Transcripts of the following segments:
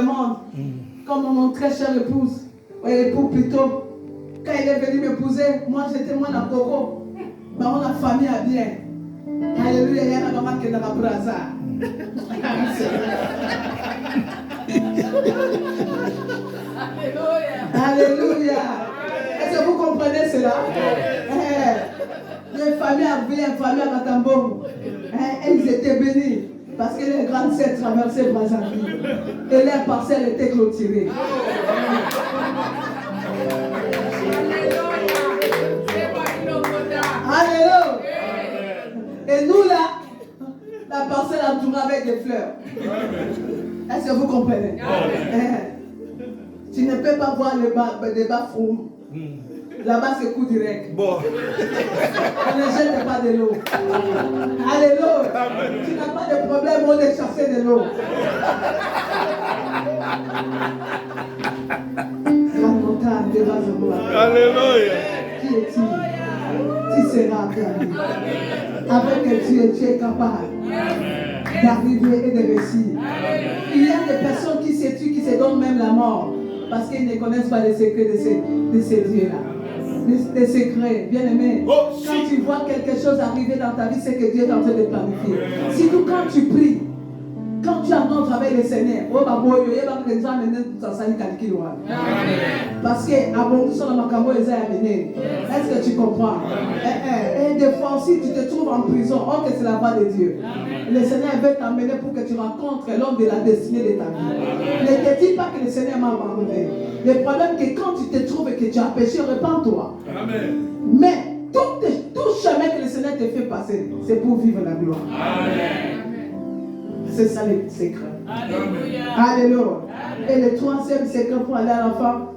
monde, comme mon très cher épouse, époux plutôt, quand il est venu m'épouser, moi j'étais moins dans Coco, mais on a famille à bien. Alléluia, il y a la maman qui est dans la braza. Alléluia. Est-ce que vous comprenez cela? Les familles à bien, les familles à Matambo, elles étaient bénies. Parce que les grandes sœurs traversaient Brazzaville et leurs parcelles étaient clôturées. Alléluia. Et nous là, la parcelle entourée avec des fleurs. Est-ce que vous comprenez? Tu ne peux pas voir le débat fou. Là-bas, c'est coup direct. Bon. On ne jette pas de l'eau. Alléluia. Tu n'as pas de problème, on est chassé de l'eau. La montagne de Razebois. Alléluia. Qui es-tu? Tu seras acclamé. Avec Dieu, tu es capable d'arriver et de réussir. Il y a des personnes qui se tuent, qui se donnent même la mort. Parce qu'ils ne connaissent pas les secrets de ces dieux-là. Des secrets, bien aimé. Quand tu vois quelque chose arriver dans ta vie, c'est que Dieu est en train de planifier. Surtout quand tu pries, quand tu annonces avec le Seigneur, parce que est-ce que tu comprends? Et des fois aussi, tu te trouves en prison. Oh, que c'est la voix de Dieu. Le Seigneur veut t'amener pour que tu rencontres l'homme de la destinée de ta vie. Ne te dis pas que le Seigneur m'a abandonné. Le problème c'est que quand tu te trouves et que tu as péché, repens-toi. Mais tout chemin que le Seigneur te fait passer, c'est pour vivre la gloire. C'est ça le secret. Alléluia. Alléluia. Et le troisième secret pour aller à l'enfant.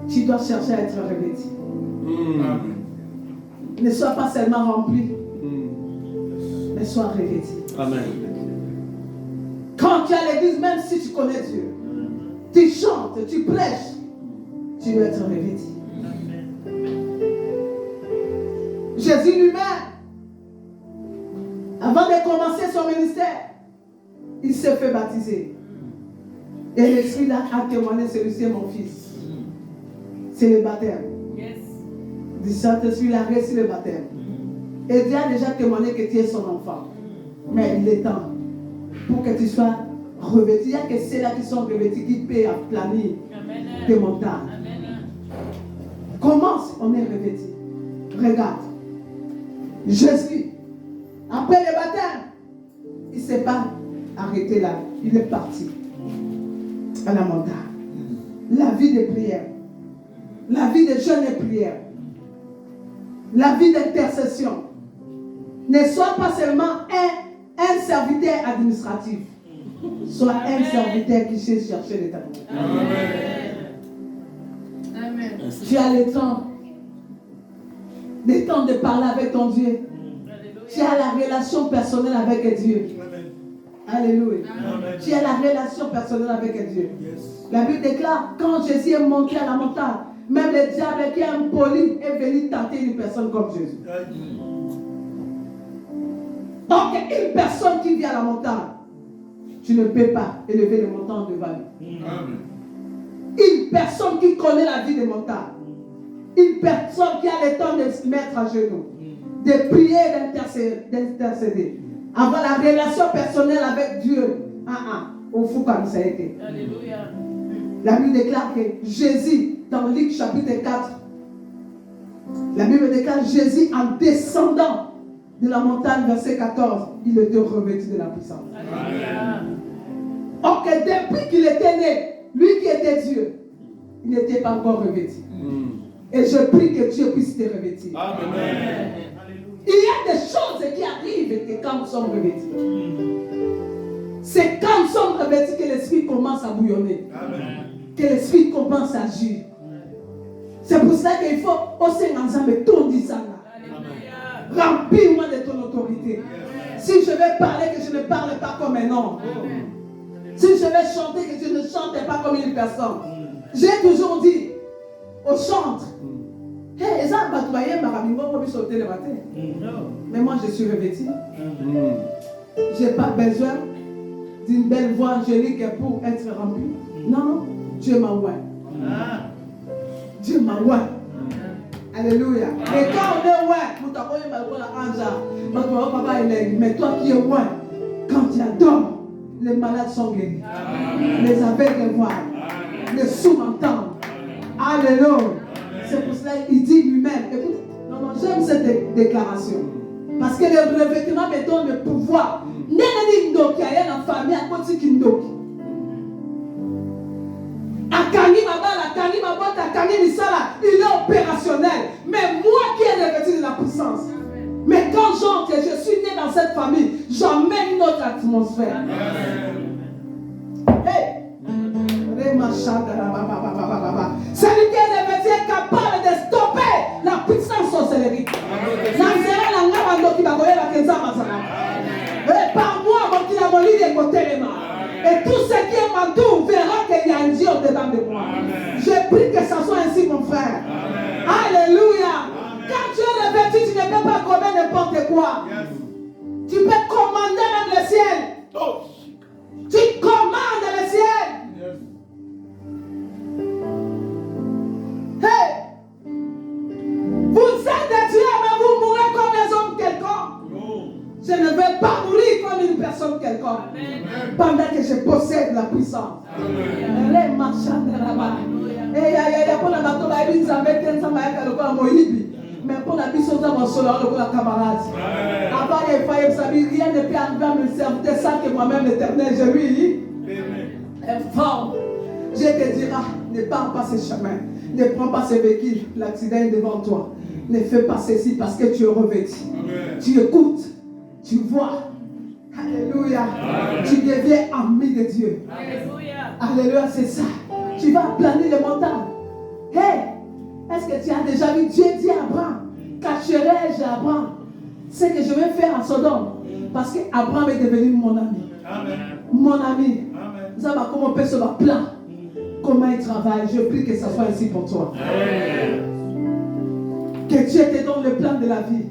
Tu dois chercher à être revêtu. Ne sois pas seulement rempli, mais sois revêtu. Amen. Quand tu es à l'église, même si tu connais Dieu, tu chantes, tu prêches, tu dois être revêtu. Jésus lui-même, avant de commencer son ministère, il s'est fait baptiser. Et l'Esprit là a témoigné, celui-ci est mon fils. C'est le baptême. Du Saint-Esprit, il a reçu le baptême. Et Dieu a déjà témoigné que tu es son enfant. Mais il est temps pour que tu sois revêtu. Il n'y a que ceux-là qui sont revêtus qui paient à planir tes montagnes. Commence, on est revêtu. Regarde. Jésus, après le baptême, il ne s'est pas arrêté là. Il est parti à la montagne. La vie de prière, la vie de jeûne et prière, la vie d'intercession. Ne sois pas seulement un serviteur administratif. Sois un serviteur qui sait chercher l'éternel. Amen. Tu as le temps de parler avec ton Dieu. Tu as la relation personnelle avec Dieu. Alléluia. Tu as la relation personnelle avec Dieu. La Bible déclare, quand Jésus est monté à la montagne, même le diable qui est impoli est venu tenter une personne comme Jésus. Donc, une personne qui vit à la montagne, tu ne peux pas élever le montant devant lui. Une personne qui connaît la vie des montagnes, une personne qui a le temps de se mettre à genoux, de prier, d'intercéder, avoir la relation personnelle avec Dieu. Au fou comme ça a été. Alléluia. La Bible déclare que Jésus, dans Luc chapitre 4, la Bible déclare Jésus en descendant de la montagne, verset 14, il était revêtu de la puissance. Alléluia. Ok, depuis qu'il était né, lui qui était Dieu, il n'était pas encore revêtu. Et je prie que Dieu puisse te revêtir. Amen. Il y a des choses qui arrivent que quand nous sommes revêtus. C'est quand nous sommes revêtus que l'esprit commence à bouillonner. Amen. Que l'esprit commence à agir. C'est pour ça qu'il faut aussi ensemble tout dire. Remplis-moi de ton autorité. Si je vais parler, que je ne parle pas comme un homme. Si je vais chanter, que je ne chante pas comme une personne. J'ai toujours dit aux chantres, Hey, ça, sauter le matin. Mais moi, je suis revêtu. Je n'ai pas besoin d'une belle voix angélique pour être rempli. Non, Dieu m'a ouvert. Dieu m'a ouvert. Alléluia. Et quand on est ouvert, mais toi qui es ouvert, quand tu adores, les malades sont guéris. Les aveugles voient. Les sourds entendent. Alléluia. C'est pour cela qu'il dit lui-même. Écoute, non, j'aime cette déclaration. Parce que le revêtement me donne le pouvoir. Nene Ndoki, il y a une famille à côté qui Ndoki. Akani Mabala, Akani Mabota, Akani Misala, il est opérationnel. Mais moi qui ai revêtu de la puissance. Mais quand j'entre et je suis né dans cette famille, j'emmène une autre atmosphère. Hey! Celui qui est revêtu est capable de stopper la puissance sorcellerie. Et par moi, et tout ce qui est mandou verra qu'il y a un Dieu dedans de moi. Je prie que ça soit ainsi, mon frère. Alléluia. Quand tu es revêtu, tu ne peux pas commettre n'importe quoi. Tu peux commander même le ciel. Tu commandes le ciel. Hey! Vous êtes des dieux, mais vous mourrez comme les hommes quelconques. Je ne vais pas mourir comme une personne quelconque. Pendant que je possède la puissance. Les marchands de là-bas. Mais pour la puissance de mon soleil, la camarade. Avant les failles, vous savez, rien ne peut arriver à me servir. C'est ça que moi-même, l'éternel, je lui dis. Informe. Je te dirai, ne pars pas ce chemin. Ne prends pas ce véhicule. L'accident est devant toi. Ne fais pas ceci parce que tu es revêtu. Tu écoutes. Tu vois. Alléluia. Tu deviens ami de Dieu. Alléluia, c'est ça. Tu vas planer les montagnes. Hey, est-ce que tu as déjà vu Dieu dit à Abraham, cacherai-je à Abraham ce que je vais faire à Sodome? Parce qu'Abraham est devenu mon ami. Amen. Mon ami. Nous savons comment on peut se faire plan. Comment il travaille. Je prie que ça soit ainsi pour toi. Amen. Que Dieu te donne le plan de la vie.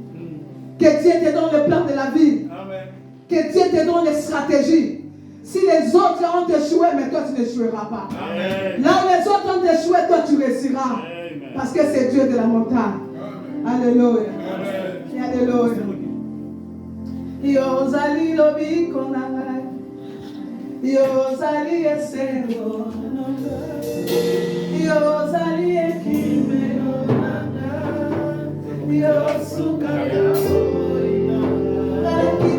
Que Dieu te donne le plan de la vie. Amen. Que Dieu te donne les stratégies. Si les autres ont échoué, mais toi tu n'échoueras pas. Amen. Là où les autres ont échoué, toi tu réussiras. Amen. Parce que c'est Dieu de la montagne. Amen. Alléluia. Amen. Alléluia. Yozali lobi konanga. Yozali esero. Yozali ekimeno. Yosukaya. Alléluia.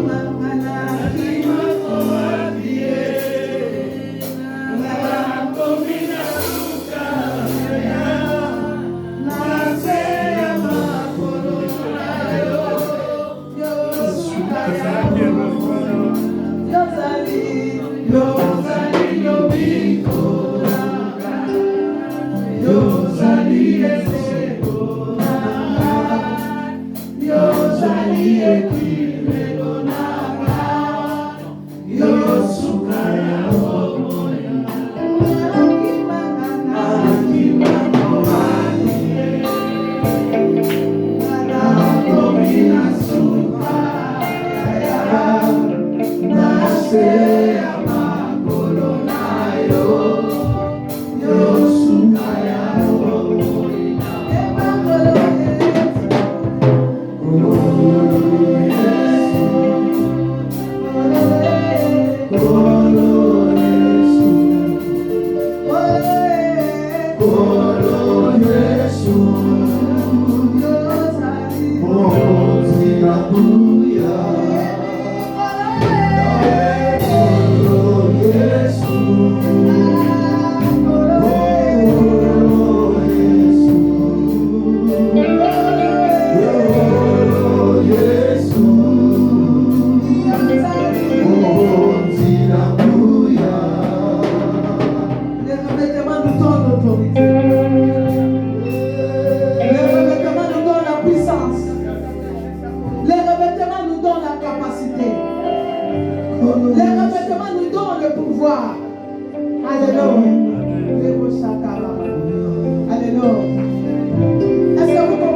Est-ce que vous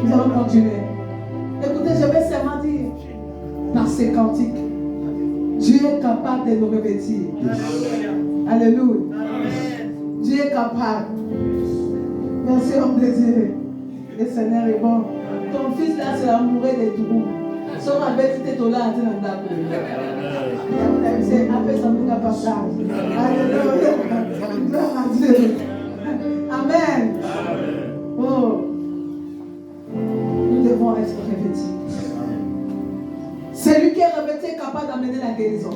Nous allons continuer. Écoutez, je vais seulement dire par ces cantiques, Dieu est capable de nous revêtir. Alléluia. Dieu est capable. Merci, homme de Dieu. Le Seigneur est bon. Ton fils là, c'est l'amoureux des trous. Son avec était au là, c'est un d'accord. C'est un peu ça, passage. Alléluia. Gloire à Dieu. Amen. Oh. Nous devons être revêtis. Celui qui est revêtu est capable d'amener la guérison.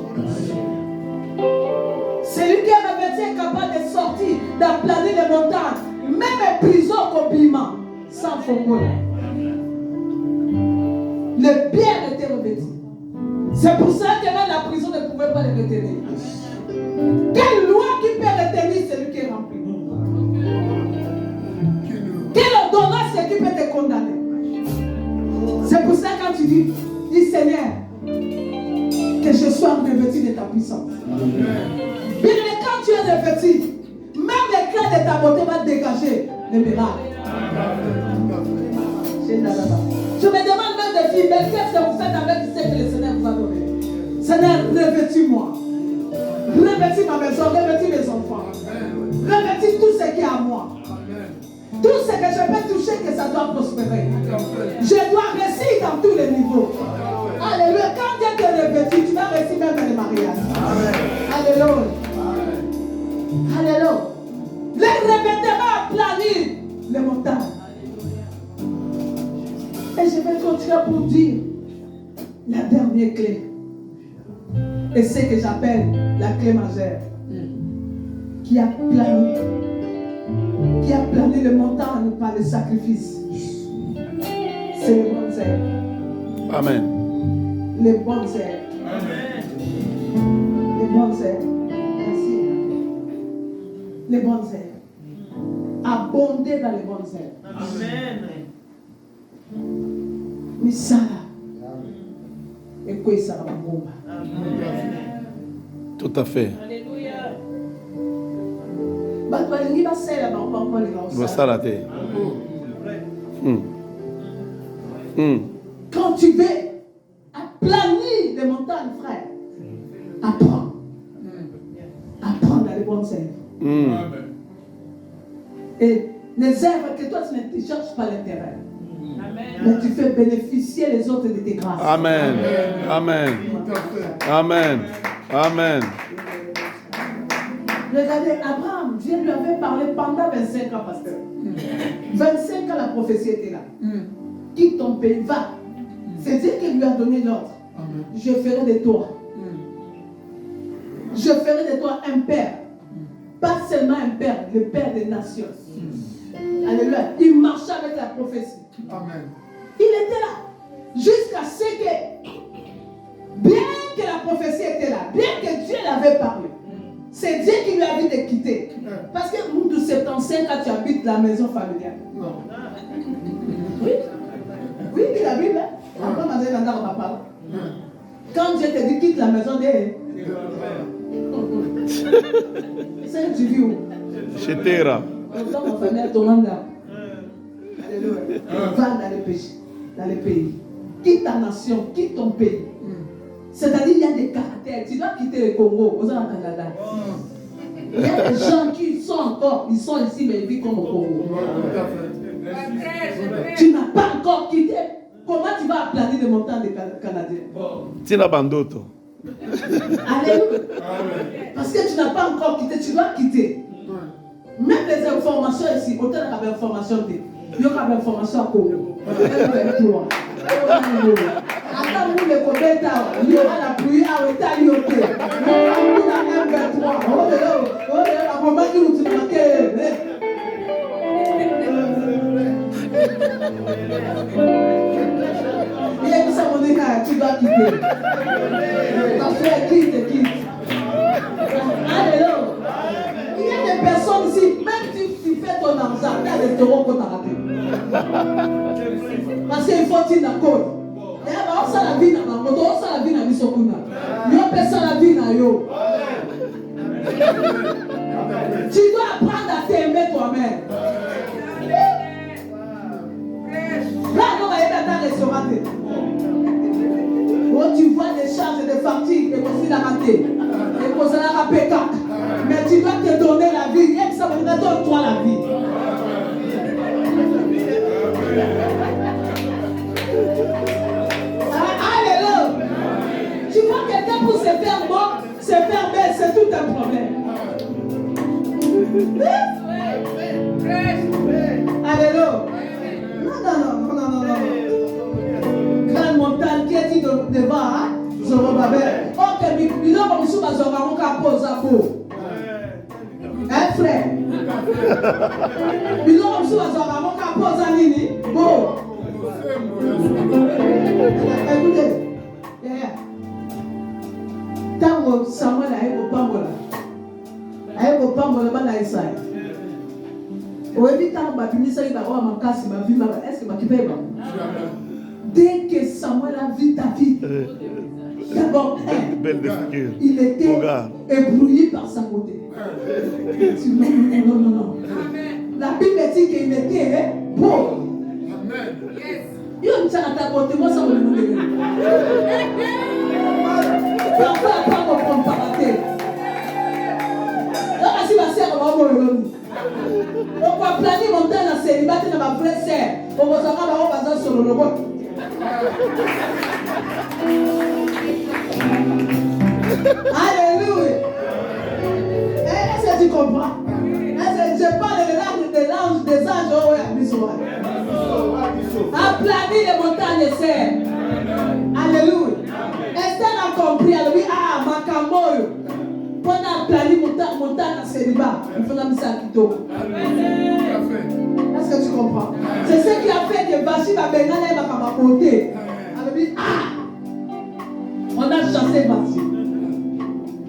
Celui qui est revêtu est capable de sortir, d'aplanir les montagnes, même les prisons compliment, sans faux. Le Pierre était revêtu. C'est pour ça que même la prison ne pouvait pas le retenir. Quelle loi qui peut retenir celui qui est rempli? Quelle ordonnance qui peut te condamner? C'est pour ça que quand tu dis Seigneur, que je sois revêtu de ta puissance. Bien, quand tu es revêtu, même l'éclat de ta beauté va dégager le miracle. Je me demande même des filles, mais qu'est-ce que vous faites avec ce que le Seigneur vous a donné? Seigneur, revêtis-moi. Revêtis ma maison, revêtis mes enfants. Revêtis tout ce qui est à moi. Tout ce que je peux toucher, que ça doit prospérer. Je dois réussir dans tous les niveaux. Alléluia. Quand Dieu te revêtit, tu vas réussir même dans les mariages. Alléluia. Alléluia. Les revêtements planent les montagnes. Et je vais continuer pour dire la dernière clé. Et c'est que j'appelle la clé majeure. Qui a plané les montagnes par le sacrifice. C'est les bonnes herbes. Amen. Les bonnes herbes. Amen. Les bonnes herbes. Merci. Les bonnes herbes. Abonder dans les bonnes herbes. Amen. Mais ça là. Et quoi ça va bomba? Tout à fait. Alléluia. Quand tu veux aplanir les montagnes, frère, apprends. Apprends dans les bonnes herbes. Et les herbes que toi tu ne cherches pas l'intérêt. Mais tu fais bénéficier les autres de tes grâces. Amen. Amen. Amen. Amen. Regardez, Abraham, Dieu lui avait parlé pendant 25 ans, pasteur. 25 ans, la prophétie était là. Quitte ton pays, va. C'est Dieu qui lui a donné l'ordre. Je ferai de toi. Je ferai de toi un père. Pas seulement un père, le père des nations. Alléluia. Il marchait avec la prophétie. Amen. Il était là. Jusqu'à ce que, bien que la prophétie était là, bien que Dieu l'avait parlé, c'est Dieu qui lui a dit de quitter. Parce que nous, de 75 ans, tu habites la maison familiale. Non. Oui. Oui, dit la Bible. Après, ma mère n'a pas parlé. Quand Dieu te dit quitte la maison des. C'est que tu vis où? Chez Terra. Dans mon famille, ton nom là. Alléluia. Va dans les péchés, dans les pays. Quitte ta nation, quitte ton pays. C'est-à-dire, il y a des caractères. Tu dois quitter le Congo, aux Canada. Il y a des gens qui sont encore, ils sont ici, mais ils vivent comme au Congo. Tu n'as pas encore quitté. Comment tu vas aplanir les montagnes des Canadiens? Tina Bandoto. Alléluia. Parce que tu n'as pas encore quitté, tu dois quitter. Même les informations ici, autant il y a des informations, il y aura des informations à Congo. Attends, vous les commettez, il y aura la pluie à l'état lyopé. Il y aura un M23. Oh là, la maman qui nous dit il y a tout ça, mon état, tu dois quitter. Ta frère quitte. Alléluia. Il y a des personnes ici, même si tu fais ton argent, il y a des taureaux qu'on t'a raté. Parce qu'il faut dire d'accord. Et alors, ça la vie, on ça la vie, on Sokuna. Yo peut ça la vie, yo. Tu dois apprendre à t'aimer toi-même. Là, dans le restaurant. Oh, tu vois des charges de fatigue et aussi la rater. Et pour ça, la pécac. Mais tu dois te donner la vie. Et ça va te donner toi la vie. Alléluia. Tu vois quelqu'un pour se faire bon, se faire belle, c'est tout un problème. Alléluia. Non. Grande montagne qui est dit devant, hein? Zorobabel. Oh, que nous comme sous ma Zorobabel, on pose à peau. Hein, frère? Nous comme sous ma Zorobabel, on pose à Nini. Bon. Écoutez. Tango Samuel a eu au Pambola. A eu au Pambola, pas la Isaïe. Au évitant, ma finissant, il va avoir ma casse, ma vie, est-ce que ma qui paye? Dès que Samuel a vu David, d'abord, il était ébrouillé par sa beauté. Non. La Bible dit qu'il était beau. Il y a une chose à ta beauté, moi ça me le dit. Parfois, pas me prendre par la tête. Là, si ma sœur va mourir. On va planer mon temps dans célibataire dans ma vraie sœur. On va savoir on va sur le robot. Alléluia. Est-ce que tu comprends? Je parle des langues des anges. Oh, oui, à planer les montagnes, c'est. Alléluia. Esther a compris. Elle dit, ah, ma camoyo. Pendant planer montagne à célibat, il faut la mise à Quito. Est-ce que tu comprends? C'est ce qui a fait que Bashi va venir et va côté. Elle dit, ah, on a chassé Bashi.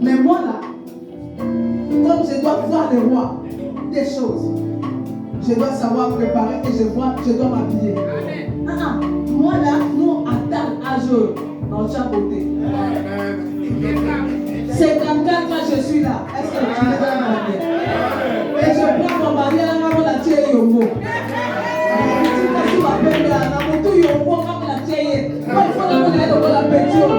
Mais moi là, comme je dois voir le roi des choses, je dois savoir préparer et je dois m'habiller. Moi là, nous à tel âge, dans chaque côté. 54 ans, je suis là. Est-ce que tu me donnes ma vie? Et je prends mon mari à la main la tienne au mot. Si tu m'appelles là, la moto au mot, comme la tienne. Il faut la connaître dans la peinture.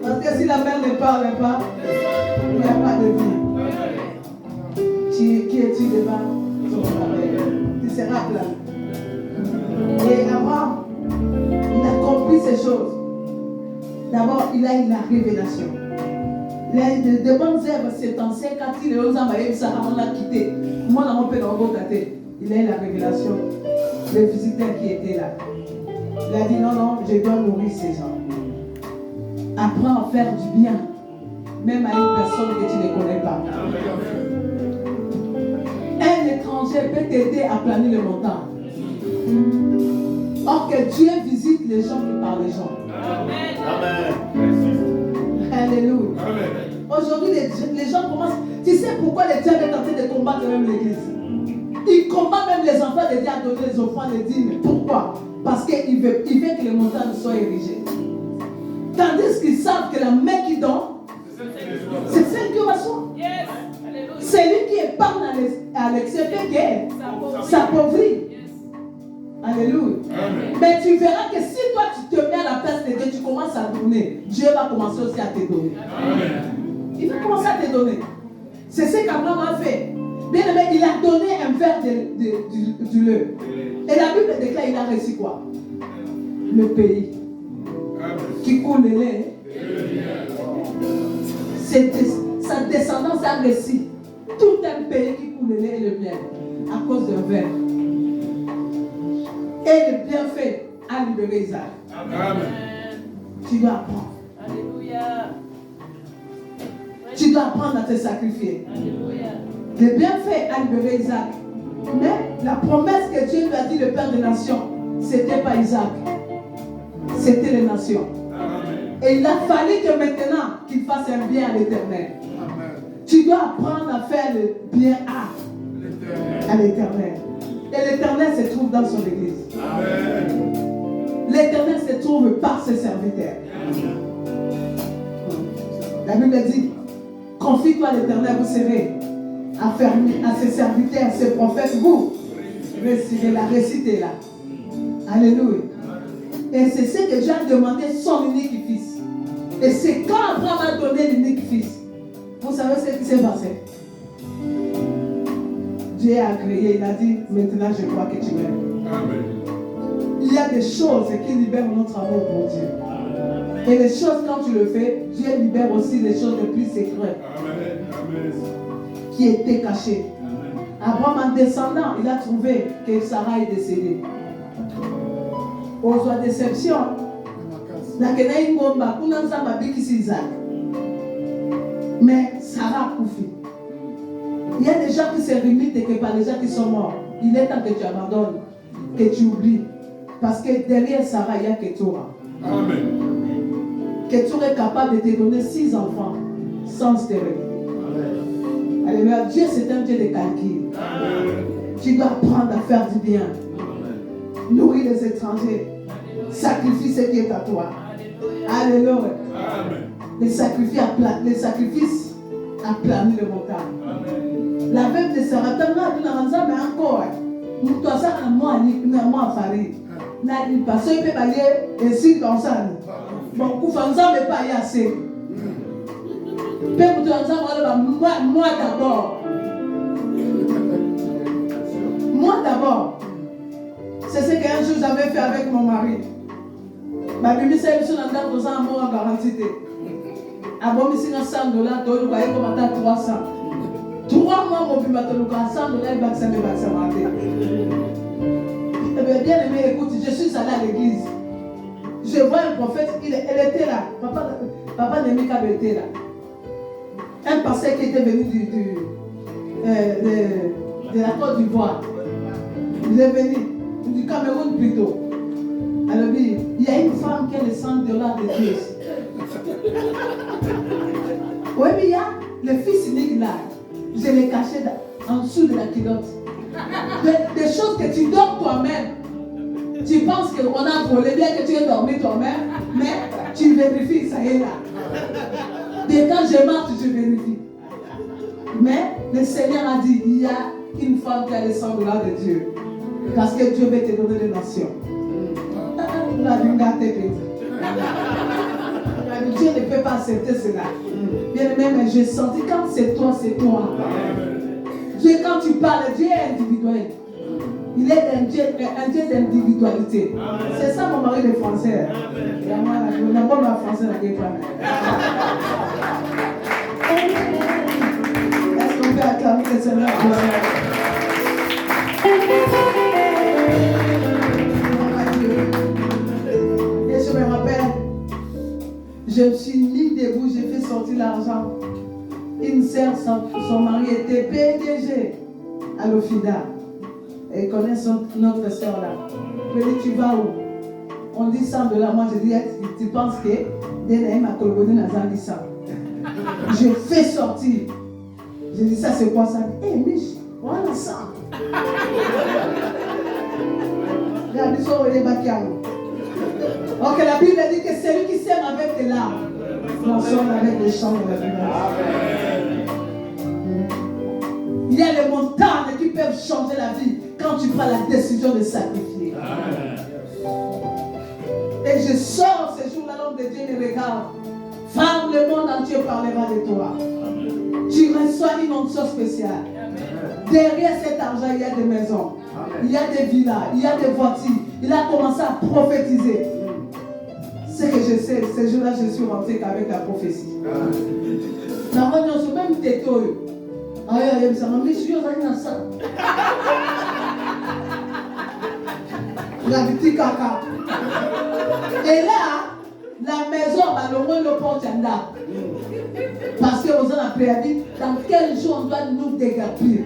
Parce que si la mère ne parle pas, il n'y a pas de vie. Qui es-tu devant ton père? Tu seras plat. Et Abraham, il a compris ces choses. D'abord, il a eu la révélation. Il a eu de bonnes œuvres, c'est ancien quand il est aux Amaïs, Sarah, on l'a quitté. Moi, on peut l'envoyer. Il a eu la révélation. Le visiteur qui était là. Il a dit non, je dois nourrir ces gens. Apprends à faire du bien, même à une personne que tu ne connais pas. Un étranger peut t'aider à planer le montant. Or que Dieu visite les gens qui parlent les gens. Amen. Alléluia. Aujourd'hui, les gens commencent. Tu sais pourquoi le diable est en train de combattre même l'église? Il combat même les enfants de Dieu à donner les offrandes et dîmes. Pourquoi? Parce qu'il veut que les montagnes soient érigées. Tandis qu'ils savent que la main qui donne, c'est celle qui reçoit. C'est lui qui épargne à l'exception qui s'appauvrit. Alléluia. Mais tu verras que si toi tu te mets à la place de Dieu, tu commences à donner, Dieu va commencer aussi à te donner. Il va commencer à te donner. C'est ce qu'Abraham a fait. Bien aimé, il a donné un verre du lait. Et la Bible déclare, il a reçu quoi? Le pays qui coule le lait. Sa descendance a reçu tout un pays qui coule le lait et le miel à cause d'un verre. Et le bienfait a libéré Isaac. Amen. Tu dois apprendre. Alléluia. Tu dois apprendre à te sacrifier. Alléluia. Le bienfait a libéré Isaac. Mais la promesse que Dieu lui a dit, le Père des nations, c'était pas Isaac. C'était les nations. Et il a fallu que maintenant qu'il fasse un bien à l'Éternel. Tu dois apprendre à faire le bien à l'Éternel. Et l'Éternel se trouve dans son église. L'Éternel se trouve par ses serviteurs. La Bible dit, confie-toi à l'Éternel, vous serez affermis à ses serviteurs, à ses prophètes, vous recevez la réciter là. Alléluia. Et c'est ce que Dieu a demandé, son unique fils. Et c'est quand Abraham a donné l'unique fils. Vous savez ce qui s'est passé? Dieu a agréé, il a dit, maintenant je crois que tu m'aimes. Il y a des choses qui libèrent notre amour pour Dieu. Et les choses, quand tu le fais, Dieu libère aussi les choses les plus secrètes qui étaient cachées. Abraham, en descendant, il a trouvé que Sarah est décédée. Aux déception, mais Sarah a couffé. Il y a des gens qui se limitent et que par les gens qui sont morts. Il est temps que tu abandonnes, que tu oublies. Parce que derrière Sarah, il y a Ketura. Ketura est capable de te donner 6 enfants sans stéréo. Alléluia. Dieu, c'est un Dieu de calcul. Tu dois apprendre à faire du bien. Nourrir les étrangers. Sacrifier ce qui est à toi. Alléluia. Les sacrifices à planer le montagne. La veuve de Sarah, mais encore. Nous toi ça à moi faré. Parce qu'il peut aller et si comme ça. Bon, Koufanza ne pas y assez. Moi d'abord. Moi d'abord. C'est ce qu'un jour j'avais fait avec mon mari. Ma bibi c'est une chose en tant que ça en mot en garantie. Ah bon, mais c'est $100, tu vas y commenter 300. 3 mois, mon bibi m'a $100, il va s'arrêter. Eh bien, bien aimé, écoute, je suis allé à l'église. Je vois un prophète, elle était là. Papa Nemika était là. Un pasteur qui était venu de la Côte d'Ivoire. Il est venu du Cameroun plutôt. Alors, il y a une femme qui a le $100 de Dieu. Oui, mais il y a le fils unique là. Je l'ai caché en dessous de la culotte. Des choses que tu dors toi-même. Tu penses qu'on a volé, bien que tu aies dormi toi-même, mais tu vérifies, ça y est là. Dès quand je marche, je vérifie. Mais le Seigneur a dit, il y a une femme qui a le $100 de Dieu. Parce que Dieu veut te donner des nations. Dieu ne peut pas accepter cela. Bien aimé, mais j'ai senti quand c'est toi, c'est toi. Dieu, quand tu parles, Dieu est individuel. Il est un Dieu d'individualité. C'est ça mon mari de français. Et moi, je n'ai pas ma français la guerre. Est-ce qu'on peut acclamer le Seigneur? Et je me rappelle, je me suis mis debout, j'ai fait sortir l'argent. Une sœur, son mari était PDG à l'Ofida. Elle connaît notre sœur là. Je lui dis, tu vas où? On dit $100. Moi je dis, tu penses que Denaïm a colonné dans un 100. Je fais sortir. Je dis, ça c'est quoi ça? Eh, Mich, voilà ça. Ok, la Bible dit que celui qui sème avec des larmes consomme avec des chants de la vie. Il y a les montagnes qui peuvent changer la vie quand tu prends la décision de sacrifier. Et je sors ce jour-là, l'homme de Dieu me regarde. Femme, le monde entier parlera de toi. Tu reçois une onction spéciale. Derrière cet argent, il y a des maisons, il y a des villas, il y a des voitures. Il a commencé à prophétiser. Ce que je sais, ce jour-là, je suis rentré qu'avec la prophétie. La réunion, c'est même této. Aïe, ça m'a mis sur ça. La petite caca. Et là, la maison, le moins le porte là. Parce que vous en avez dit, dans quel jour on doit nous dégager?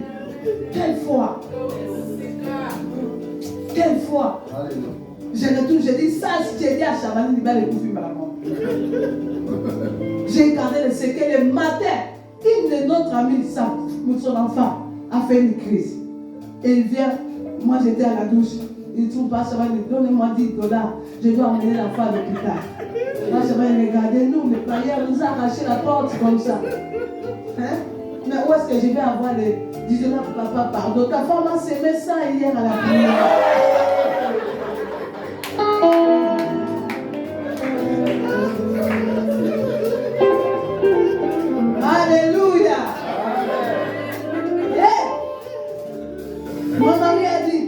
Quelle foi? quelle foi. Je retourne, je dis ça, si j'ai dit à Chabani, il va les couper par la mort. J'ai gardé le secret. Le matin, une de notre amie, son enfant, a fait une crise. Et il vient, moi j'étais à la douche. Il ne trouve pas Chabani, donnez-moi $10. Je dois emmener l'enfant à l'hôpital. Là, Chabani, regardez, nous, les païens, nous a arraché la porte comme ça. Hein? Mais où est-ce que je vais avoir les $10 pour papa, pardon? Ta femme a semé ça hier à la prière. Alléluia. Mon mari a dit,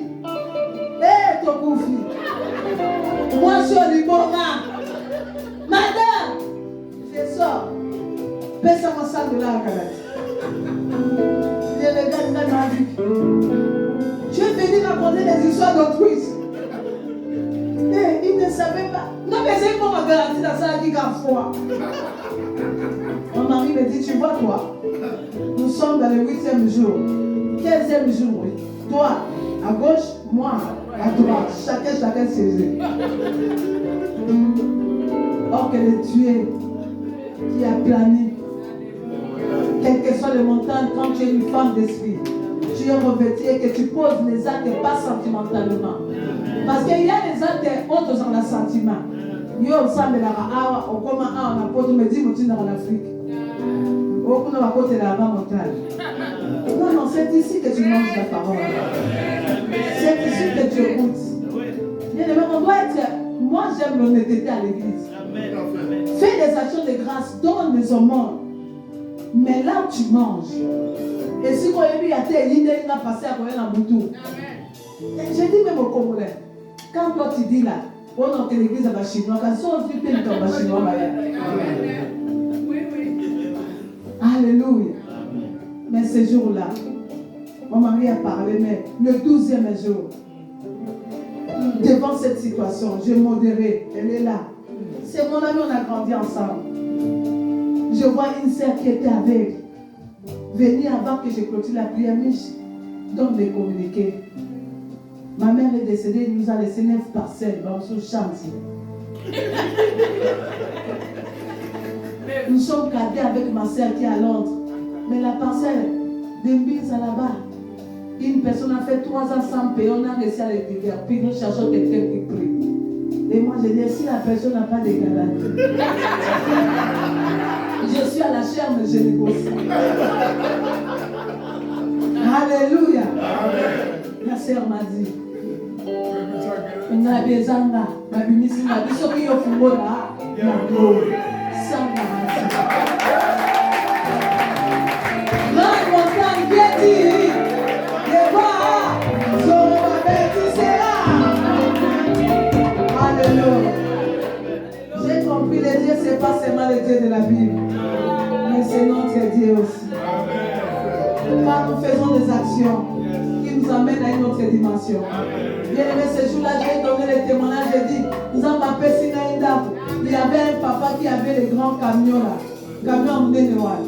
hé, Tokoufi, moi je suis au Libora. Madame, je sors. Pèse à ma salle de là à Canada. Je regarde dans ma vie. Je vais venir raconter des histoires d'autrui. Et il ne savait pas. Non, mais c'est pour me garantir dans ça qui a froid. Mon mari me dit, tu vois toi, nous sommes dans le 8e jour. 15e jour, oui. Toi, à gauche, moi, à droite. Chacun ses yeux. Or que le Dieu qui a plané, quelles que soient les montagnes, quand tu es une femme d'esprit, tu es revêtue et que tu poses les actes pas sentimentalement. Parce qu'il y a des actes autres dans le sentiment. Il y a aussi des actes au comment on a posé me dit que tu es en Afrique. Au comment on a posé la montagne. Non, c'est ici que tu manges la parole. C'est ici que tu écoutes. Bien aimé, on doit être. Moi, j'aime l'honnêteté à l'église. Fais des actions de grâce, donne les aumônes. Mais là où tu manges, et si vous avez vu, il a passé à Koyen Boutou. J'ai dit même au Congolais, quand toi tu dis là, on a que l'église va chinois, quand on fait plein de chinois, alléluia. Mais ce jour-là, mon mari a parlé, mais le 12e jour, devant cette situation, j'ai modéré, elle est là. C'est mon ami, on a grandi ensemble. Je vois une sœur qui était avec. Venir avant que je clôture la prière, mais donne les communiqués. Ma mère est décédée, il nous a laissé 9 parcelles dans ce chantier. Nous sommes gardés avec ma sœur qui est à Londres. Mais la parcelle de Mbinza là-bas, une personne a fait 3 ans sans payer, on a réussi à les déguerpir, nous cherchons quelqu'un qui prie. Et moi je dis, si la personne n'a pas de garantie, je suis à la chair, mais je négocie. Alléluia. La sœur m'a dit, on a des angas, ma bimisi m'a dit, ce qui est au fond là, la gloire, sans garantie. La montagne qui dit, les bras, sont bâtis, alléluia. J'ai compris, les dieux, ce n'est pas seulement les dieux de la Bible, mais c'est notre Dieu aussi. Quand nous faisons des actions qui nous amènent à une autre dimension. Bien aimé, ce jour-là, j'ai donné les témoignages, j'ai dit, nous avons appelé Sinaïda. Il y avait un papa qui avait les grands camions là, camions en Nénéoual.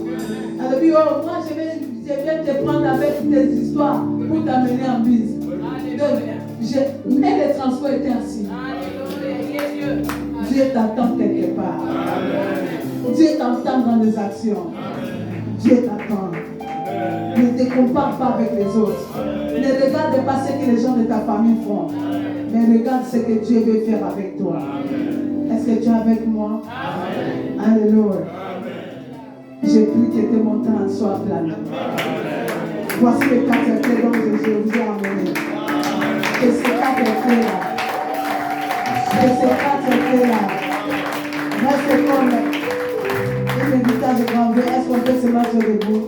Alors, puis, oh, moi, je viens te prendre avec tes histoires pour t'amener en bise. Donc, mais le transport était assis. Dieu t'attend quelque part. Dieu t'entend dans les actions. Dieu t'attend. Ne te compare pas avec les autres. Ne regarde pas ce que les gens de ta famille font. Mais regarde ce que Dieu veut faire avec toi. Est-ce que tu es avec moi? Alléluia. Je prie que tes montagnes soient planées. Voici les 4 clés dont je vous ai amené. Que ces 4 clés-là. Que ces 4 clés-là. Reste comme un méditage de grand V. Est-ce qu'on peut se mettre debout?